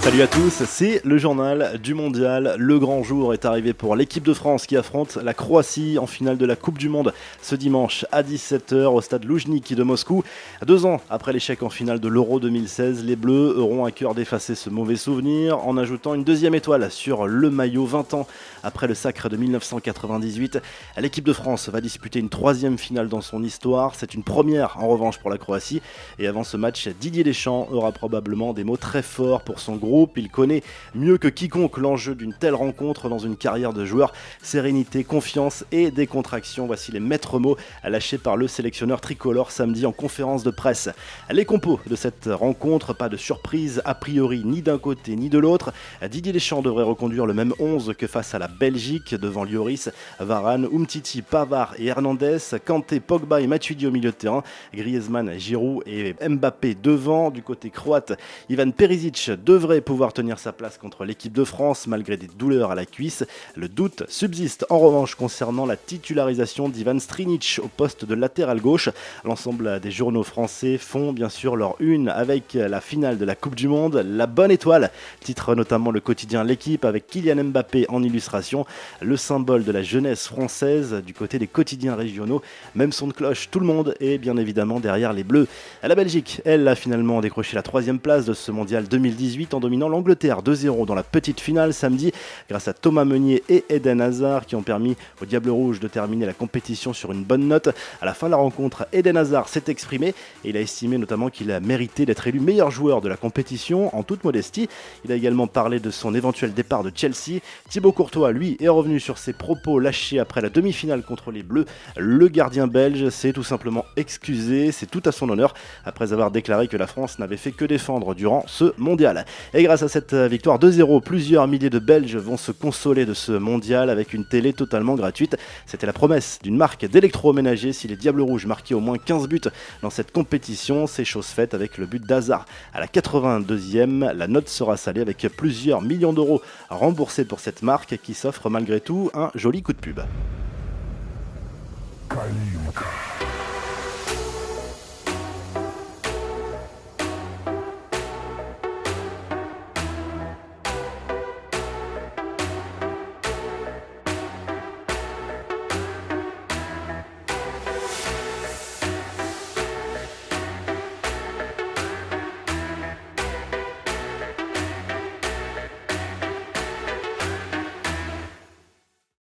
Salut à tous, c'est le journal du mondial. Le grand jour est arrivé pour l'équipe de France qui affronte la Croatie en finale de la Coupe du Monde ce dimanche à 17h au stade Loujniki de Moscou. 2 ans après l'échec en finale de l'Euro 2016, les Bleus auront à cœur d'effacer ce mauvais souvenir en ajoutant une deuxième étoile sur le maillot. 20 ans après le sacre de 1998, l'équipe de France va disputer une troisième finale dans son histoire. C'est une première en revanche pour la Croatie. Et avant ce match, Didier Deschamps aura probablement des mots très forts pour son groupe. Il connaît mieux que quiconque l'enjeu d'une telle rencontre dans une carrière de joueur. Sérénité, confiance et décontraction. Voici les maîtres mots lâchés par le sélectionneur tricolore samedi en conférence de presse. Les compos de cette rencontre, pas de surprise a priori ni d'un côté ni de l'autre. Didier Deschamps devrait reconduire le même 11 que face à la Belgique devant Lloris, Varane, Umtiti, Pavard et Hernandez, Kanté, Pogba et Matuidi au milieu de terrain, Griezmann, Giroud et Mbappé devant. Du côté croate, Ivan Perisic devrait pouvoir tenir sa place contre l'équipe de France malgré des douleurs à la cuisse. Le doute subsiste en revanche concernant la titularisation d'Ivan Strinic au poste de latéral gauche. L'ensemble des journaux français font bien sûr leur une avec la finale de la Coupe du Monde. La bonne étoile, titre notamment le quotidien L'Équipe avec Kylian Mbappé en illustration, le symbole de la jeunesse française du côté des quotidiens régionaux. Même son de cloche, tout le monde est bien évidemment derrière les Bleus. La Belgique, elle, a finalement décroché la 3e place de ce mondial 2018 en dominant l'Angleterre 2-0 dans la petite finale samedi grâce à Thomas Meunier et Eden Hazard qui ont permis aux Diables Rouges de terminer la compétition sur une bonne note. À la fin de la rencontre, Eden Hazard s'est exprimé et il a estimé notamment qu'il a mérité d'être élu meilleur joueur de la compétition en toute modestie. Il a également parlé de son éventuel départ de Chelsea. Thibaut Courtois, lui, est revenu sur ses propos lâchés après la demi-finale contre les Bleus. Le gardien belge s'est tout simplement excusé, c'est tout à son honneur, après avoir déclaré que la France n'avait fait que défendre durant ce mondial. Et grâce à cette victoire 2-0, plusieurs milliers de Belges vont se consoler de ce mondial avec une télé totalement gratuite. C'était la promesse d'une marque d'électroménager si les Diables Rouges marquaient au moins 15 buts dans cette compétition. C'est chose faite avec le but d'Hazard. À la 82e, la note sera salée avec plusieurs millions d'euros remboursés pour cette marque qui s'offre malgré tout un joli coup de pub.